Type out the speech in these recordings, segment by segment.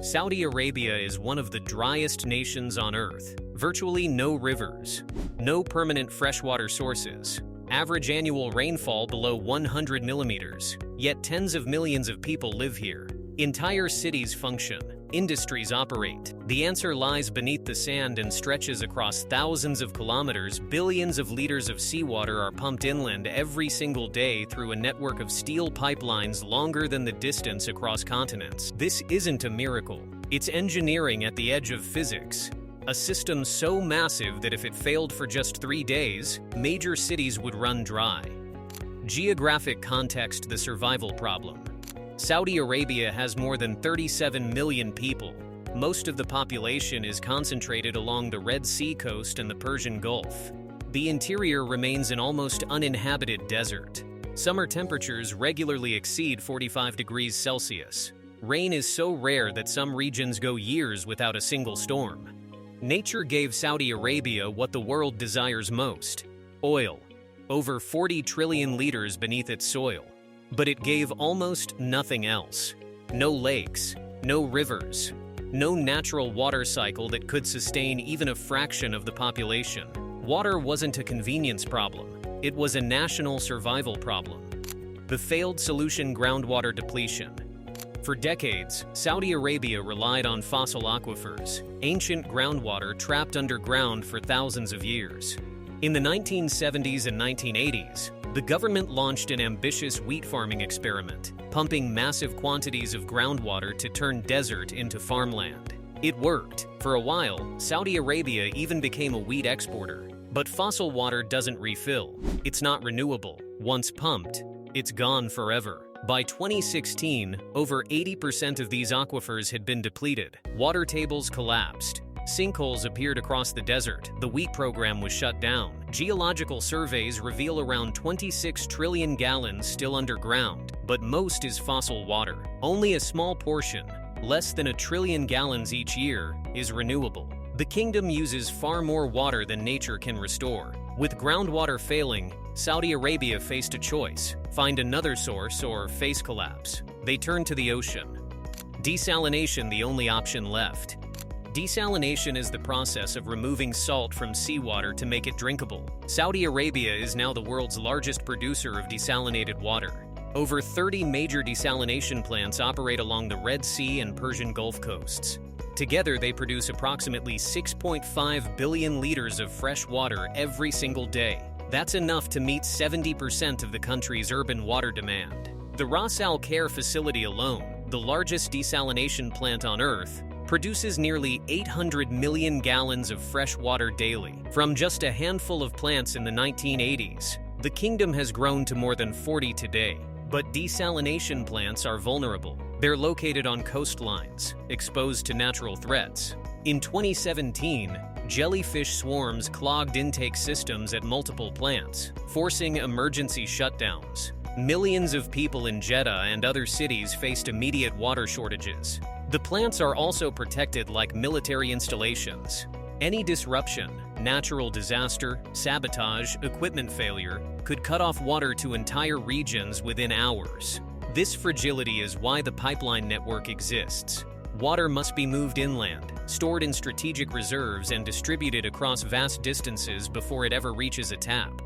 Saudi Arabia is one of the driest nations on Earth. Virtually no rivers, no permanent freshwater sources, average annual rainfall below 100 millimeters, yet tens of millions of people live here. Entire cities function, industries operate. The answer lies beneath the sand and stretches across thousands of kilometers. Billions of liters of seawater are pumped inland every single day through a network of steel pipelines longer than the distance across continents. This isn't a miracle. It's engineering at the edge of physics. A system so massive that if it failed for just 3 days, major cities would run dry. Geographic context: the survival problem. Saudi Arabia has more than 37 million people. Most of the population is concentrated along the Red Sea coast and the Persian Gulf. The interior remains an almost uninhabited desert. Summer temperatures regularly exceed 45 degrees Celsius. Rain is so rare that some regions go years without a single storm. Nature gave Saudi Arabia what the world desires most: oil. Over 40 trillion liters beneath its soil. But it gave almost nothing else. No lakes, no rivers, no natural water cycle that could sustain even a fraction of the population. Water wasn't a convenience problem. It was a national survival problem. The failed solution: groundwater depletion. For decades, Saudi Arabia relied on fossil aquifers, ancient groundwater trapped underground for thousands of years. In the 1970s and 1980s, the government launched an ambitious wheat farming experiment, pumping massive quantities of groundwater to turn desert into farmland. It worked. For a while, Saudi Arabia even became a wheat exporter. But fossil water doesn't refill. It's not renewable. Once pumped, it's gone forever. By 2016, over 80% of these aquifers had been depleted. Water tables collapsed. Sinkholes appeared across the desert. The wheat program was shut down. Geological surveys reveal around 26 trillion gallons still underground, but most is fossil water. Only a small portion, less than 1 trillion gallons each year, is renewable. The kingdom uses far more water than nature can restore. With groundwater failing, Saudi Arabia faced a choice: find another source or face collapse. They turned to the ocean. Desalination, the only option left. Desalination is the process of removing salt from seawater to make it drinkable. Saudi Arabia is now the world's largest producer of desalinated water. Over 30 major desalination plants operate along the Red Sea and Persian Gulf coasts. Together, they produce approximately 6.5 billion liters of fresh water every single day. That's enough to meet 70% of the country's urban water demand. The Ras Al Khair facility alone, the largest desalination plant on Earth, produces nearly 800 million gallons of fresh water daily. From just a handful of plants in the 1980s, the kingdom has grown to more than 40 today. But desalination plants are vulnerable. They're located on coastlines, exposed to natural threats. In 2017, jellyfish swarms clogged intake systems at multiple plants, forcing emergency shutdowns. Millions of people in Jeddah and other cities faced immediate water shortages. The plants are also protected like military installations. Any disruption, natural disaster, sabotage, equipment failure, could cut off water to entire regions within hours. This fragility is why the pipeline network exists. Water must be moved inland, stored in strategic reserves, and distributed across vast distances before it ever reaches a tap.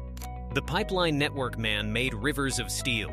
The pipeline network man made rivers of steel.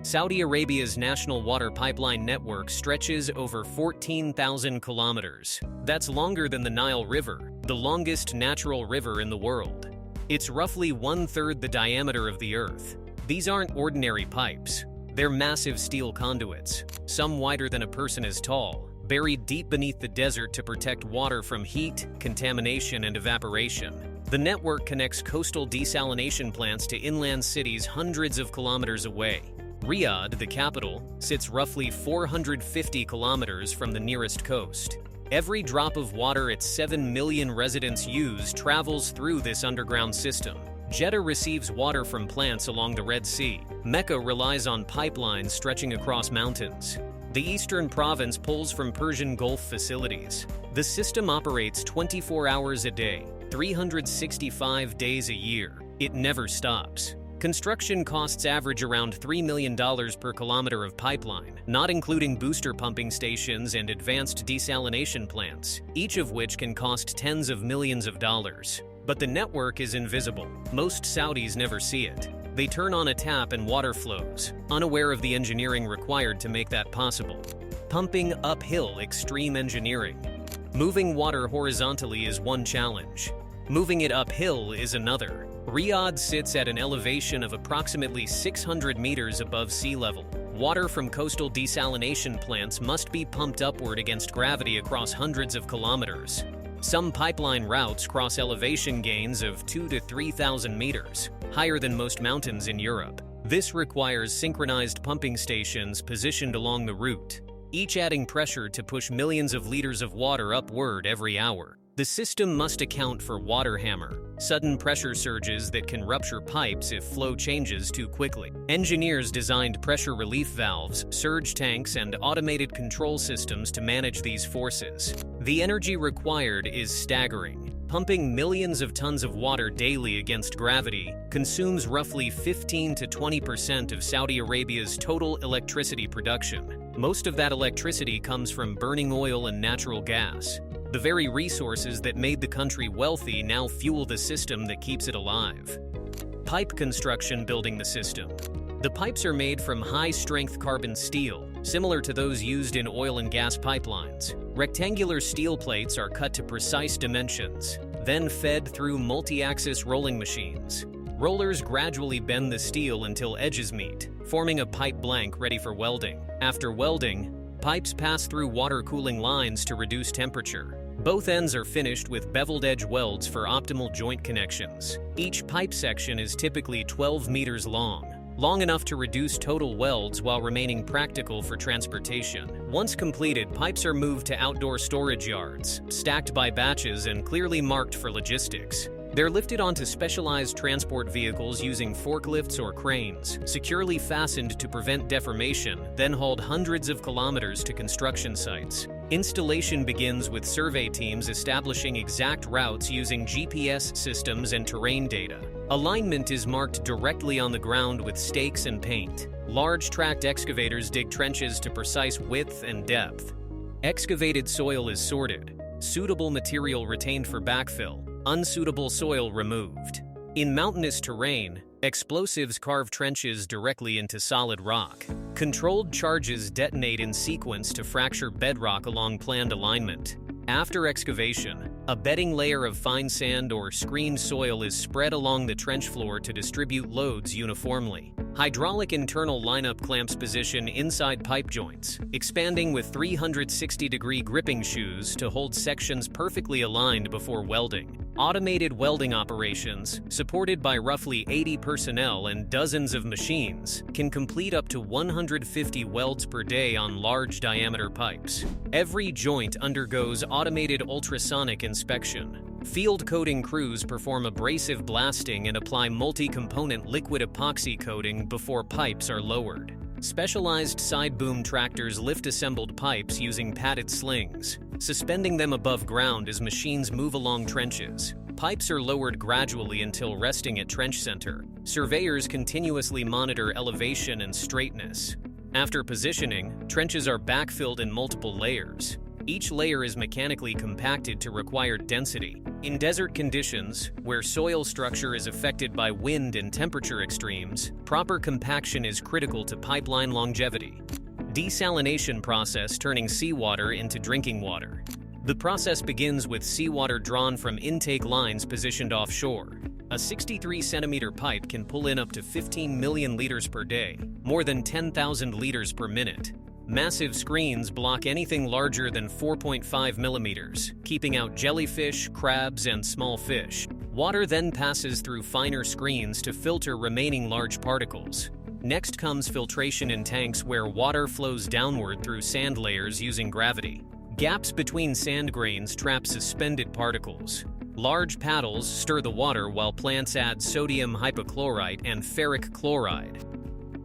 Saudi Arabia's national water pipeline network stretches over 14,000 kilometers. That's longer than the Nile River, the longest natural river in the world. It's roughly 1/3 the diameter of the Earth. These aren't ordinary pipes. They're massive steel conduits, some wider than a person is tall, buried deep beneath the desert to protect water from heat, contamination, and evaporation. The network connects coastal desalination plants to inland cities hundreds of kilometers away. Riyadh, the capital, sits roughly 450 kilometers from the nearest coast. Every drop of water its 7 million residents use travels through this underground system. Jeddah receives water from plants along the Red Sea. Mecca relies on pipelines stretching across mountains. The eastern province pulls from Persian Gulf facilities. The system operates 24 hours a day, 365 days a year. It never stops. Construction costs average around $3 million per kilometer of pipeline, not including booster pumping stations and advanced desalination plants, each of which can cost tens of millions of dollars. But the network is invisible. Most Saudis never see it. They turn on a tap and water flows, unaware of the engineering required to make that possible. Pumping uphill, extreme engineering. Moving water horizontally is one challenge. Moving it uphill is another. Riyadh sits at an elevation of approximately 600 meters above sea level. Water from coastal desalination plants must be pumped upward against gravity across hundreds of kilometers. Some pipeline routes cross elevation gains of 2,000 to 3,000 meters, higher than most mountains in Europe. This requires synchronized pumping stations positioned along the route, each adding pressure to push millions of liters of water upward every hour. The system must account for water hammer, sudden pressure surges that can rupture pipes if flow changes too quickly. Engineers designed pressure relief valves, surge tanks, and automated control systems to manage these forces. The energy required is staggering. Pumping millions of tons of water daily against gravity consumes roughly 15 to 20% of Saudi Arabia's total electricity production. Most of that electricity comes from burning oil and natural gas. The very resources that made the country wealthy now fuel the system that keeps it alive. Pipe construction building the system. The pipes are made from high-strength carbon steel, similar to those used in oil and gas pipelines. Rectangular steel plates are cut to precise dimensions, then fed through multi-axis rolling machines. Rollers gradually bend the steel until edges meet, forming a pipe blank ready for welding. After welding, pipes pass through water cooling lines to reduce temperature. Both ends are finished with beveled edge welds for optimal joint connections. Each pipe section is typically 12 meters long enough to reduce total welds while remaining practical for transportation. Once completed, pipes are moved to outdoor storage yards, stacked by batches and clearly marked for logistics. They're lifted onto specialized transport vehicles using forklifts or cranes, securely fastened to prevent deformation, then hauled hundreds of kilometers to construction sites. Installation begins with survey teams establishing exact routes using GPS systems and terrain data. Alignment is marked directly on the ground with stakes and paint. Large tracked excavators dig trenches to precise width and depth. Excavated soil is sorted, suitable material retained for backfill, unsuitable soil removed. In mountainous terrain, explosives carve trenches directly into solid rock. Controlled charges detonate in sequence to fracture bedrock along planned alignment. After excavation, a bedding layer of fine sand or screened soil is spread along the trench floor to distribute loads uniformly. Hydraulic internal lineup clamps position inside pipe joints, expanding with 360-degree gripping shoes to hold sections perfectly aligned before welding. Automated welding operations, supported by roughly 80 personnel and dozens of machines, can complete up to 150 welds per day on large diameter pipes. Every joint undergoes automated ultrasonic inspection. Field coating crews perform abrasive blasting and apply multi-component liquid epoxy coating before pipes are lowered. Specialized side boom tractors lift assembled pipes using padded slings, suspending them above ground as machines move along trenches. Pipes are lowered gradually until resting at trench center. Surveyors continuously monitor elevation and straightness. After positioning, trenches are backfilled in multiple layers. Each layer is mechanically compacted to required density. In desert conditions, where soil structure is affected by wind and temperature extremes, proper compaction is critical to pipeline longevity. Desalination process turning seawater into drinking water. The process begins with seawater drawn from intake lines positioned offshore. A 63-centimeter pipe can pull in up to 15 million liters per day, more than 10,000 liters per minute. Massive screens block anything larger than 4.5 millimeters, keeping out jellyfish, crabs, and small fish. Water then passes through finer screens to filter remaining large particles. Next comes filtration in tanks where water flows downward through sand layers using gravity. Gaps between sand grains trap suspended particles. Large paddles stir the water while plants add sodium hypochlorite and ferric chloride.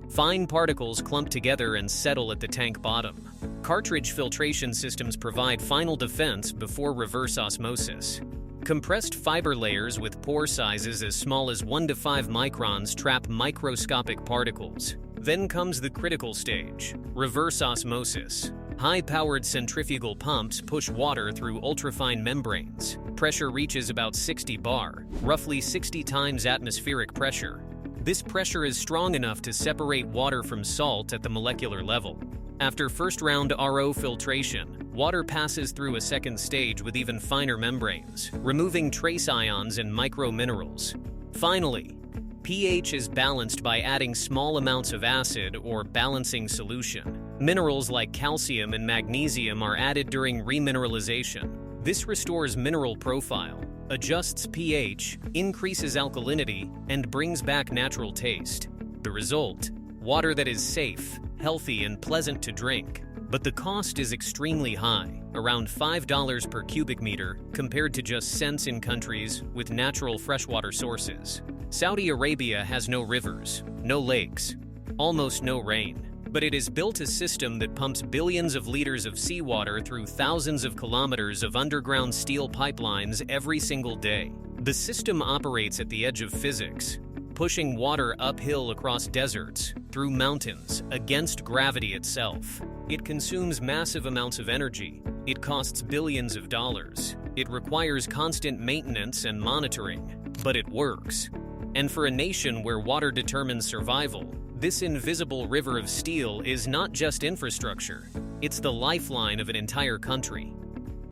Fine particles clump together and settle at the tank bottom. Cartridge filtration systems provide final defense before reverse osmosis. Compressed fiber layers with pore sizes as small as 1 to 5 microns trap microscopic particles. Then comes the critical stage, reverse osmosis. High-powered centrifugal pumps push water through ultrafine membranes. Pressure reaches about 60 bar, roughly 60 times atmospheric pressure. This pressure is strong enough to separate water from salt at the molecular level. After first-round RO filtration, water passes through a second stage with even finer membranes, removing trace ions and microminerals. Finally, pH is balanced by adding small amounts of acid or balancing solution. Minerals like calcium and magnesium are added during remineralization. This restores mineral profile, adjusts pH, increases alkalinity, and brings back natural taste. The result: water that is safe, healthy, and pleasant to drink. But the cost is extremely high, around $5 per cubic meter compared to just cents in countries with natural freshwater sources. Saudi Arabia has no rivers, no lakes, almost no rain. But it has built a system that pumps billions of liters of seawater through thousands of kilometers of underground steel pipelines every single day. The system operates at the edge of physics, pushing water uphill across deserts, through mountains, against gravity itself. It consumes massive amounts of energy. It costs billions of dollars. It requires constant maintenance and monitoring, but it works. And for a nation where water determines survival, this invisible river of steel is not just infrastructure, it's the lifeline of an entire country.